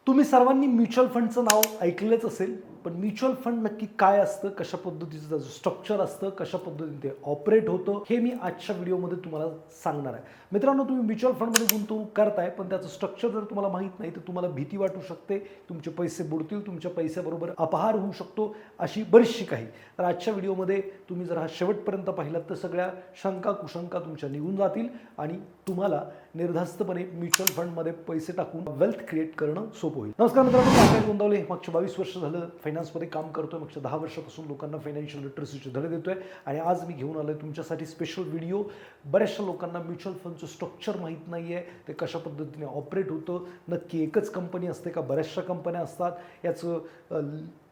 तुम्ही सर्वांनी म्युच्युअल फंडचं नाव ऐकलंच असेल, पण म्युच्युअल फंड नक्की काय असतं, कशा पद्धतीचं त्याचं स्ट्रक्चर असतं, कशा पद्धतीने ते ऑपरेट होतं, हे मी आजच्या व्हिडिओमध्ये तुम्हाला सांगणार आहे. मित्रांनो, तुम्ही म्युच्युअल फंडमध्ये गुंतवणूक करताय, पण त्याचं स्ट्रक्चर जर तुम्हाला माहीत नाही तर तुम्हाला भीती वाटू शकते, तुमचे पैसे बुडतील, तुमच्या पैशाबरोबर अपहार होऊ शकतो, अशी बरीचशी काही. तर आजच्या व्हिडिओमध्ये तुम्ही जर हा शेवटपर्यंत पाहिलात तर सगळ्या शंका कुशंका तुमच्या निघून जातील आणि तुम्हाला निर्धास्तपणे म्युच्युअल फंडमध्ये पैसे टाकून वेल्थ क्रिएट करणं सोपं होईल. नमस्कार मित्रांनो, मी आकाश गोंदावले. मागच्या 22 वर्ष झालं फायनान्समध्ये काम करतोय. मागच्या 10 वर्षापासून लोकांना फायनान्शियल लिटरसीचे धडे देतोय आणि आज मी घेऊन आलोय तुमच्यासाठी स्पेशल व्हिडिओ. बऱ्याचशा लोकांना म्युच्युअल फंडचं स्ट्रक्चर माहीत नाही आहे, ते कशा पद्धतीने ऑपरेट होतं, नक्की एकच कंपनी असते का बऱ्याचशा कंपन्या असतात, याचं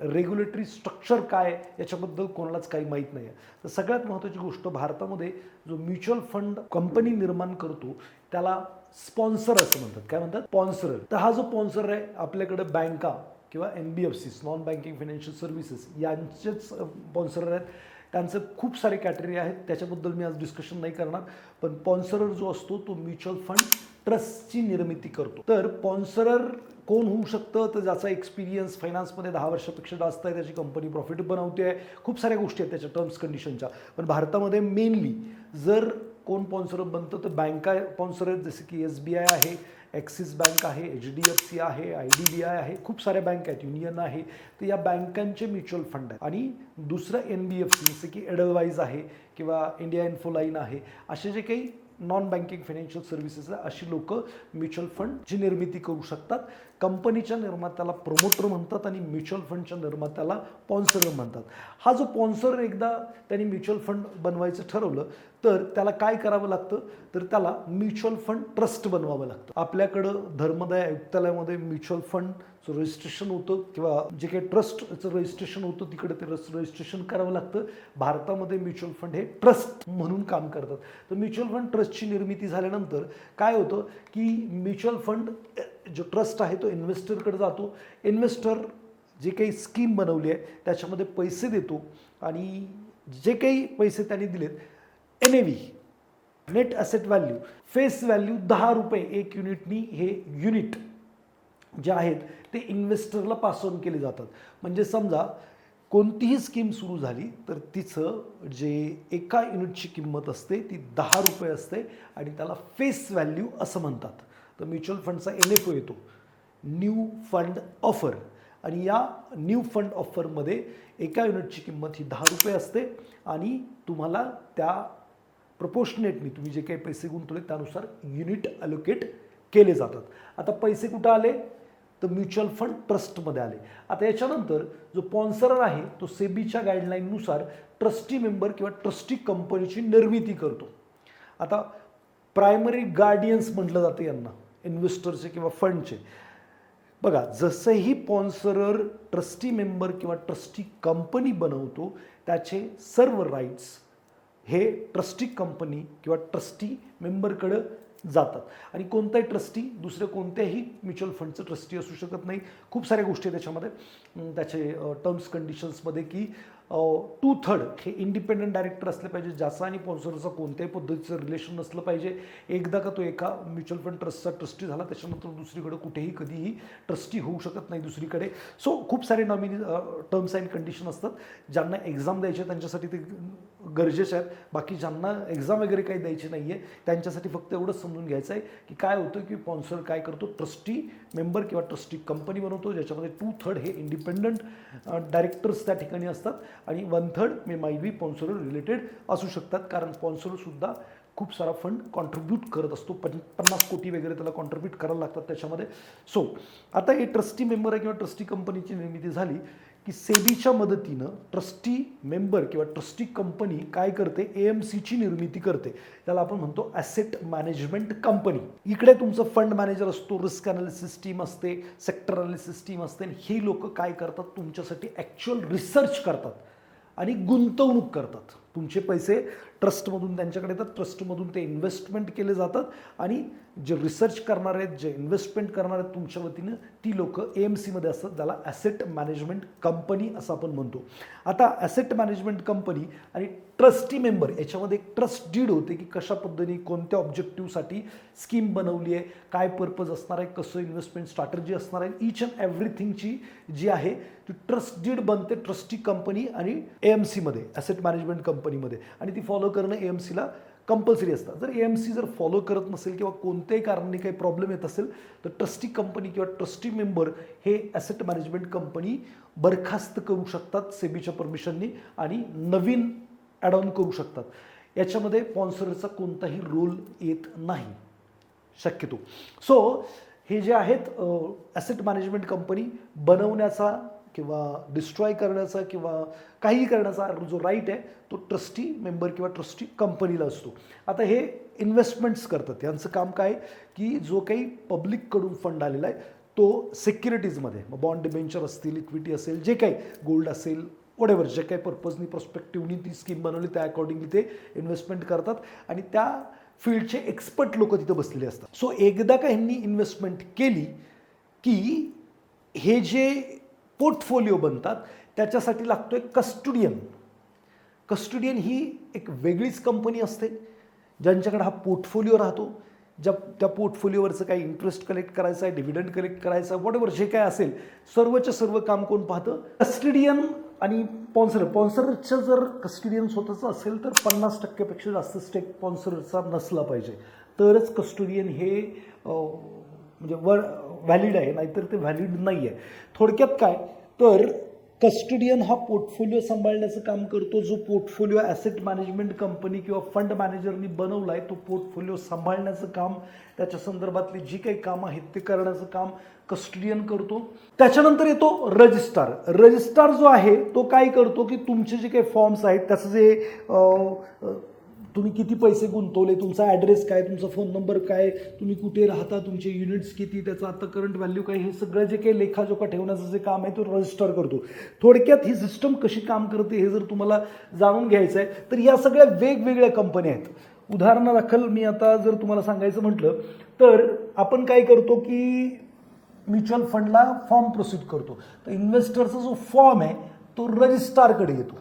रेग्युलेटरी स्ट्रक्चर काय, याच्याबद्दल कोणालाच काही माहीत नाही आहे. तर सगळ्यात महत्त्वाची गोष्ट, भारतामध्ये जो म्युच्युअल फंड कंपनी निर्माण करतो त्याला स्पॉन्सर असं म्हणतात. काय म्हणतात? स्पॉन्सर. तर हा जो स्पॉन्सर आहे, आपल्याकडे बँका किंवा NBFCs, non banking financial services, यांचेच स्पॉन्सर आहेत. त्यांचे खूप सारे कॅटेगरी आहेत, त्याच्याबद्दल मी आज डिस्कशन नाही करणार. पण स्पॉन्सरर जो असतो तो म्युच्युअल फंड ट्रस्टची निर्मिती करतो. तर स्पॉन्सरर कोण होऊ शकतं? तर ज्याचा एक्सपिरियन्स फायनान्समध्ये 10 वर्षापेक्षा जास्त आहे, त्याची कंपनी प्रॉफिट बनवते आहे, खूप साऱ्या गोष्टी आहेत त्याच्या टर्म्स कंडिशनच्या. पण भारतामध्ये मेनली जर कोण स्पॉन्सर बनतं तर बँका स्पॉन्सर आहेत, जसे की SBI आहे, ॲक्सिस बँक आहे, HDFC आहे, IDBI आहे, खूप साऱ्या बँक आहेत, युनियन आहे. तर या बँकांचे म्युच्युअल फंड आहेत. आणि दुसरं NBFC जसे की एडलवाईज आहे किंवा इंडिया इन्फोलाईन आहे, असे जे काही नॉन बँकिंग फायनान्शियल सर्व्हिसेस आहे, अशी लोक म्युच्युअल फंडची निर्मिती करू शकतात. कंपनीच्या निर्मात्याला प्रोमोटर म्हणतात आणि म्युच्युअल फंडच्या निर्मात्याला स्पॉन्सर म्हणतात. हा जो स्पॉन्सर एकदा त्यांनी म्युच्युअल फंड बनवायचं ठरवलं तर त्याला काय करावं लागतं? तर त्याला म्युच्युअल फंड ट्रस्ट बनवावं लागतं. आपल्याकडं धर्मदाय आयुक्तालयामध्ये म्युच्युअल फंडचं रजिस्ट्रेशन होतं किंवा जे काही ट्रस्टचं रजिस्ट्रेशन होतं तिकडे ते रजिस्ट्रेशन करावं लागतं. भारतामध्ये म्युच्युअल फंड हे ट्रस्ट म्हणून काम करतात. तर म्युच्युअल फंड ट्रस्टची निर्मिती झाल्यानंतर काय होतं की म्युच्युअल फंड जो ट्रस्ट आहे तो इन्व्हेस्टरकडे जातो. इन्व्हेस्टर जे काही स्कीम बनवली आहे त्याच्यामध्ये पैसे देतो आणि जे काही पैसे त्यांनी दिलेत, NAV, net asset value, face value 10 रुपये एक युनिटनी हे युनिट जे आहेत ते इन्व्हेस्टरला पास ऑन केले जातात. म्हणजे समजा कोणतीही स्कीम सुरू झाली तर तिचं जे एका युनिटची किंमत असते ती 10 रुपये असते आणि त्याला फेस व्हॅल्यू असं म्हणतात. तर म्युच्युअल फंडचा NFO येतो, न्यू फंड ऑफर. आणि या न्यू फंड ऑफरमध्ये एका युनिटची किंमत ही 10 रुपये असते आणि तुम्हाला त्या प्रपोर्शनेटली तुम्ही जे काही पैसे गुंतवले त्यानुसार युनिट अलोकेट केले जातात. आता पैसे कुठं आले? तर म्युच्युअल फंड ट्रस्टमध्ये आले. आता याच्यानंतर जो स्पॉन्सरर आहे तो सेबीच्या गाईडलाईननुसार ट्रस्टी मेंबर किंवा ट्रस्टी कंपनीची निर्मिती करतो. आता प्रायमरी गार्डियन्स म्हटलं जातं यांना, इन्व्हेस्टरचे किंवा फंडचे. बघा, जसंही स्पॉन्सरर ट्रस्टी मेंबर किंवा ट्रस्टी कंपनी बनवतो त्याचे सर्व राईट्स हे ट्रस्टी कंपनी किंवा ट्रस्टी मेंबरकडं जातात. आणि कोणताही ट्रस्टी दुसऱ्या कोणत्याही म्युच्युअल फंडचं ट्रस्टी असू शकत नाही. खूप साऱ्या गोष्टी आहेत त्याच्यामध्ये, त्याचे टर्म्स कंडिशन्समध्ये की 2/3 हे इंडिपेंडंट डायरेक्टर असले पाहिजे, ज्याचा आणि स्पॉन्सरचा कोणत्याही पद्धतीचं रिलेशन नसलं पाहिजे. एकदा का तो एका म्युच्युअल फंड ट्रस्टचा ट्रस्टी झाला त्याच्यानंतर दुसरीकडे कुठेही कधीही ट्रस्टी होऊ शकत नाही दुसरीकडे. सो खूप सारे नॉमिनी टर्म्स अँड कंडिशन असतात. ज्यांना एक्झाम द्यायचे त्यांच्यासाठी ते गरजेचे आहेत. बाकी ज्यांना एक्झाम वगैरे काही द्यायची नाही आहे त्यांच्यासाठी फक्त एवढंच समजून घ्यायचं आहे की काय होतं की स्पॉन्सर काय करतो, ट्रस्टी मेंबर किंवा ट्रस्टी कंपनी बनवतो, ज्याच्यामध्ये 2/3 हे इंडिपेंडंट डायरेक्टर्स त्या ठिकाणी असतात आणि 1/3 माईट बी स्पॉन्सर रिलेटेड असू शकतात. कारण स्पॉन्सरसुद्धा खूप सारा फंड कॉन्ट्रीब्यूट करत असतो, 50 कोटी वगैरे त्याला कॉन्ट्रीब्यूट करायला लागतात त्याच्यामध्ये. सो आता हे ट्रस्टी मेंबर आहे किंवा ट्रस्टी कंपनीची निर्मिती झाली की सेबीच्या मदतीनं ट्रस्टी मेंबर किंवा ट्रस्टी कंपनी काय करते? AMCची निर्मिती करते. त्याला आपण म्हणतो ॲसेट मॅनेजमेंट कंपनी. इकडे तुमचं फंड मॅनेजर असतो, रिस्क ॲनालिसिस टीम असते, सेक्टर ॲनालिसिस टीम असते. आणि ही लोक काय करतात? तुमच्यासाठी ॲक्च्युअल रिसर्च करतात आणि गुंतवणूक करतात. तुमचे पैसे ट्रस्टमधून त्यांच्याकडे येतात, ट्रस्टमधून ते इन्व्हेस्टमेंट केले जातात आणि जे रिसर्च करणार आहेत, जे इन्व्हेस्टमेंट करणार आहेत तुमच्या वतीनं, ती लोक AMCमध्ये असतात, ज्याला ॲसेट मॅनेजमेंट कंपनी असं आपण म्हणतो. आता ॲसेट मॅनेजमेंट कंपनी आणि ट्रस्टी मेंबर याच्यामध्ये एक ट्रस्ट डीड होते की कशा पद्धतीने कोणत्या ऑब्जेक्टिव्हसाठी स्कीम बनवली आहे, काय पर्पज असणार आहे, कसं इन्व्हेस्टमेंट स्ट्रॅटर्जी असणार आहे, ईच अँड एव्हरीथिंगची जी आहे ती ट्रस्ट डीड बनते ट्रस्टी कंपनी आणि AMCमध्ये, ॲसेट मॅनेजमेंट कंपनीमध्ये, आणि ती फॉलो करणं AMCला कंपल्सरी असतं. जर AMC जर फॉलो करत नसेल किंवा कोणत्याही कारणाने काही प्रॉब्लेम येत असेल तर ट्रस्टी कंपनी किंवा ट्रस्टी मेंबर हे ॲसेट मॅनेजमेंट कंपनी बरखास्त करू शकतात सेबीच्या परमिशननी आणि नवीन ॲड ऑन करू शकतात. याच्यामध्ये स्पॉन्सरचा कोणताही रोल येत नाही शक्यतो. सो हे जे आहेत ॲसेट मॅनेजमेंट कंपनी बनवण्याचा किंवा डिस्ट्रॉय करण्याचा किंवा काही करण्याचा जो राईट आहे तो ट्रस्टी मेंबर किंवा ट्रस्टी कंपनीला असतो. आता हे इन्व्हेस्टमेंट्स करतात, यांचं काम काय की जो काही पब्लिककडून फंड आलेला आहे तो सिक्युरिटीजमध्ये, बॉन्ड डिबेंचर असतील, इक्विटी असेल, जे काही गोल्ड असेल, वॉटेवर जे काही पर्पजनी प्रॉस्पेक्टिव्हनी ती स्कीम बनवली त्या अकॉर्डिंगली ते इन्व्हेस्टमेंट करतात आणि त्या फील्डचे एक्सपर्ट लोक तिथं बसलेले असतात. सो एकदा का ह्यांनी इन्व्हेस्टमेंट केली की हे जे पोर्टफोलिओ बनतात त्याच्यासाठी लागतो एक कस्टोडियन. कस्टोडियन ही एक वेगळीच कंपनी असते ज्यांच्याकडे हा पोर्टफोलिओ राहतो, त्या पोर्टफोलिओवरचं काही इंटरेस्ट कलेक्ट करायचं आहे, डिव्हिडंड कलेक्ट करायचं आहे, वॉटेवर जे काय असेल सर्वच्या सर्व काम कोण पाहतं? कस्टोडियन आणि स्पॉन्सरचं जर कस्टोडियन स्वतःचं असेल तर 50% जास्त स्टेक स्पॉन्सरचा नसला पाहिजे, तरच कस्टोडियन हे म्हणजे व्हॅलिड आहे, नाहीतर ते व्हॅलिड नाही आहे. थोडक्यात काय तर कस्टोडियन हा पोर्टफोलिओ सांभाळण्याचं काम करतो. जो पोर्टफोलिओ ॲसेट मॅनेजमेंट कंपनी किंवा फंड मॅनेजरनी बनवला आहे तो पोर्टफोलिओ सांभाळण्याचं काम, त्याच्या संदर्भातली जी काही कामं आहेत ते करण्याचं काम कस्टोडियन करतो. त्याच्यानंतर येतो रजिस्ट्रार. रजिस्ट्रार जो आहे तो काय करतो की तुमचे जे काही फॉर्म्स आहेत त्याचं जे तुम्ही किती पैसे गुंतवले, तुमचा ॲड्रेस काय, तुमचा फोन नंबर काय, तुम्ही कुठे राहता, तुमचे युनिट्स किती, त्याचं आता करंट व्हॅल्यू काय, हे सगळं जे काही लेखाजोखा ठेवण्याचं जे काम आहे तो रजिस्टर करतो. थोडक्यात ही सिस्टम कशी काम करते हे जर तुम्हाला जाणून घ्यायचं आहे तर या सगळ्या वेगवेगळ्या कंपन्या आहेत. उदाहरणादाखल मी आता जर तुम्हाला सांगायचं म्हटलं तर आपण काय करतो की म्युच्युअल फंडला फॉर्म प्रोसीड करतो, तर इन्व्हेस्टरचा जो फॉर्म आहे तो रजिस्ट्रारकडे येतो.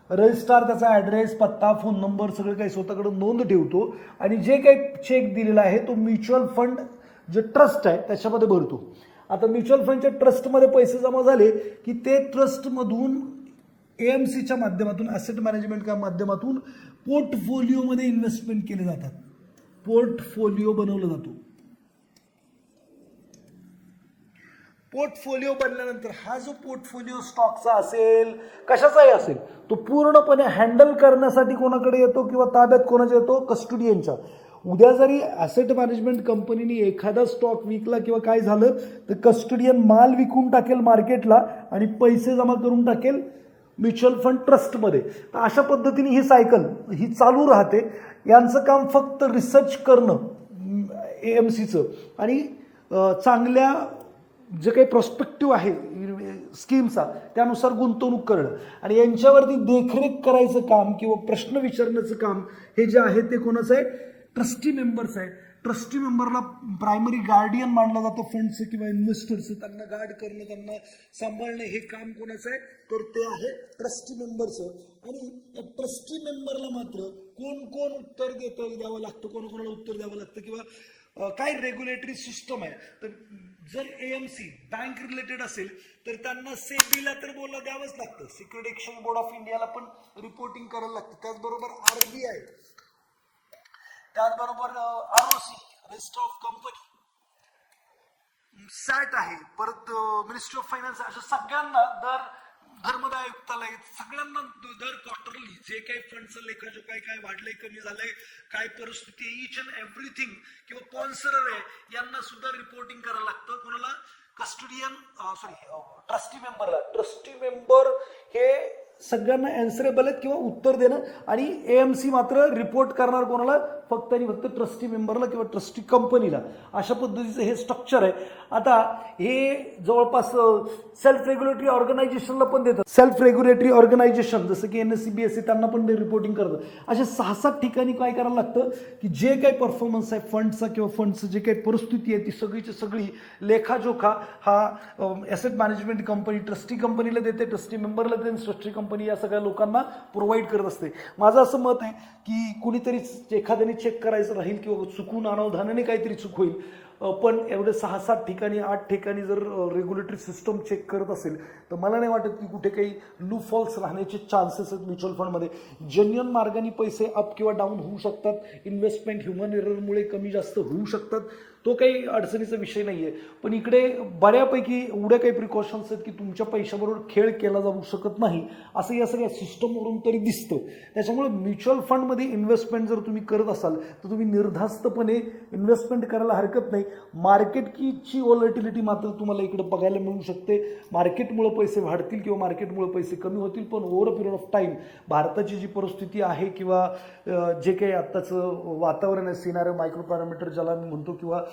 रजिस्ट्रार त्याचा ॲड्रेस, पत्ता, फोन नंबर सगळं काही स्वतःकडे नोंद ठेवतो आणि जे काही चेक दिलेला आहे तो म्युच्युअल फंड जे ट्रस्ट आहे त्याच्यामध्ये भरतो. आता म्युच्युअल फंडच्या ट्रस्टमध्ये पैसे जमा झाले की ते ट्रस्टमधून AMCच्या माध्यमातून, ॲसेट मॅनेजमेंटच्या माध्यमातून पोर्टफोलिओमध्ये इन्व्हेस्टमेंट केले जातात. पोर्टफोलिओ बनवला जातो. पोर्टफोलिओ बनल्यानंतर हा जो पोर्टफोलिओ स्टॉकचा असेल, कशाचाही असेल, तो पूर्णपणे हँडल करण्यासाठी कोणाकडे येतो किंवा ताब्यात कोणाच्या येतो? कस्टोडियनच्या. उद्या जरी ॲसेट मॅनेजमेंट कंपनीने एखादा स्टॉक विकला किंवा काय झालं तर कस्टोडियन माल विकून टाकेल मार्केटला आणि पैसे जमा करून टाकेल म्युच्युअल फंड ट्रस्टमध्ये. तर अशा पद्धतीने ही सायकल ही चालू राहते. यांचं काम फक्त रिसर्च करणं AMCचं आणि चांगल्या जे काही प्रॉस्पेक्टिव्ह आहे स्कीमचा त्यानुसार गुंतवणूक करणं आणि यांच्यावरती देखरेख करायचं काम किंवा प्रश्न विचारण्याचं काम हे जे आहे ते कोणाचं आहे? ट्रस्टी मेंबर्स आहे. ट्रस्टी मेंबरला प्रायमरी गार्डियन मानलं जातं फंडचं किंवा इन्व्हेस्टरचं. त्यांना गार्ड करणं, त्यांना सांभाळणं हे काम कोणाचं आहे? तर ते आहे ट्रस्टी मेंबरचं. आणि या ट्रस्टी मेंबरला मात्र कोण कोण उत्तर द्यावं लागतं, कोणाकोणाला उत्तर द्यावं लागतं किंवा काय रेग्युलेटरी सिस्टम आहे. तर जर AMC बँक रिलेटेड असेल तर त्यांना सेबीला तर बोललं द्यावंच लागतं, सिक्युरिटी एक्सचेंज बोर्ड ऑफ इंडियाला पण रिपोर्टिंग करायला लागतं. त्याचबरोबर RBI, त्याचबरोबर ROC, रजिस्टर ऑफ कंपनी, सॅट आहे, परत मिनिस्ट्री ऑफ फायनान्स, अशा सगळ्यांना धर्मदाय आयुक्तालय, सगळ्यांना दर क्वार्टरली जे काही फंडचं लेखाजोखा काय वाढलंय, कमी झालंय, काय परिस्थिती, ईच अँड एव्हरीथिंग किंवा स्पॉन्सरर आहे यांना सुद्धा रिपोर्टिंग करायला लागतं. कोणाला? कस्टोडियन ट्रस्टी मेंबरला. ट्रस्टी मेंबर हे सगळ्यांना अँसरेबल आहेत किंवा उत्तर देणं, आणि AMC मात्र रिपोर्ट करणार कोणाला, फक्त आणि फक्त ट्रस्टी मेंबरला किंवा ट्रस्टी कंपनीला. अशा पद्धतीचं हे स्ट्रक्चर आहे. आता हे जवळपास सेल्फ रेग्युलेटरी ऑर्गनायझेशनला पण देतात. सेल्फ रेग्युलेटरी ऑर्गनायझेशन जसं की NSE BSE त्यांना पण ते रिपोर्टिंग करतं. अशा 6-7 ठिकाणी काय करायला लागतं की जे काही परफॉर्मन्स आहे फंडचा किंवा फंडचं जे काही परिस्थिती आहे ती सगळीची सगळी लेखाजोखा हा ॲसेट मॅनेजमेंट कंपनी ट्रस्टी कंपनीला देते, ट्रस्टी मेंबरला देते, ट्रस्टी कंपनी या सगळ्या लोकांना प्रोव्हाइड करत असते. माझं असं मत आहे की कुणीतरी एखाद्याने चेक करायचं राहील किंवा चुकून अनावधानाने काहीतरी चूक होईल, पण एवढे 6-7 ठिकाणी 8 ठिकाणी जर रेग्युलेटरी सिस्टम चेक करत असेल तर मला नाही वाटत की कुठे काही लू फॉल्स राहण्याचे चान्सेस आहेत. म्युच्युअल फंडमध्ये जेन्युअन मार्गाने पैसे अप किंवा डाऊन होऊ शकतात. इन्व्हेस्टमेंट ह्युमन एररमुळे कमी जास्त होऊ शकतात, तो काही अडचणीचा विषय नाही आहे. पण इकडे बऱ्यापैकी एवढ्या काही प्रिकॉशन्स आहेत की तुमच्या पैशाबरोबर खेळ केला जाऊ शकत नाही असं या सगळ्या सिस्टमवरून तरी दिसतं. त्याच्यामुळे म्युच्युअल फंडमध्ये इन्व्हेस्टमेंट जर तुम्ही करत असाल तर तुम्ही निर्धास्तपणे इन्व्हेस्टमेंट करायला हरकत नाही. मार्केटची व्हॉलॅटिलिटी मात्र तुम्हाला इकडे बघायला मिळू शकते. मार्केटमुळे पैसे वाढतील किंवा मार्केटमुळे पैसे कमी होतील, पण over a period of time भारताची जी परिस्थिती आहे किंवा जे काही आत्ताचं वातावरण आहे, सिनारिओ मायक्रो पॅरामीटर ज्याला मी म्हणतो, किंवा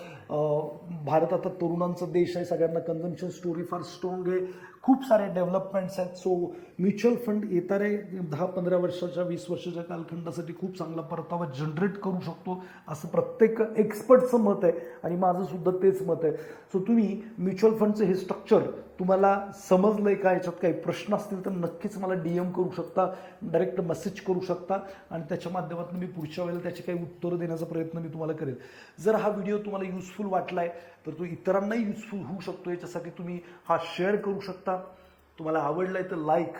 भारत आता तरुणांचा देश आहे, सगळ्यांना कन्झम्पशन स्टोरी फार स्ट्रॉंग आहे, खूप सारे डेव्हलपमेंट्स आहेत. सो म्युच्युअल फंड येणारे 10-15 वर्षाच्या 20 वर्षाच्या कालखंडासाठी खूप चांगला परतावा जनरेट करू शकतो असं प्रत्येक एक्सपर्टचं मत आहे आणि माझं सुद्धा तेच मत आहे. सो तुम्ही म्युच्युअल फंडचं हे स्ट्रक्चर तुम्हाला समजलंय का, याच्यात काही प्रश्न असतील तर नक्कीच मला DM करू शकता, डायरेक्ट मेसेज करू शकता आणि त्याच्या माध्यमातून मी पुढच्या वेळेला त्याची काही उत्तरं देण्याचा प्रयत्न मी तुम्हाला करेल. जर हा व्हिडिओ तुम्हाला युजफुल वाटलाय तर तो इतरांनाही युजफुल होऊ शकतो, याच्यासाठी तुम्ही हा शेअर करू शकता. तुम्हाला आवडलाय तर लाईक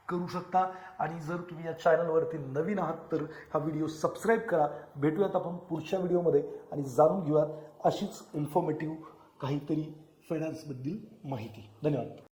करू शकता आणि जर तुम्ही या चॅनलवरती नवीन आहात तर हा व्हिडिओ सबस्क्राईब करा. भेटूयात आपण पुढच्या व्हिडिओमध्ये आणि जाणून घेऊयात अशीच इन्फॉर्मेटिव्ह काहीतरी फायनान्सबद्दल माहिती. धन्यवाद.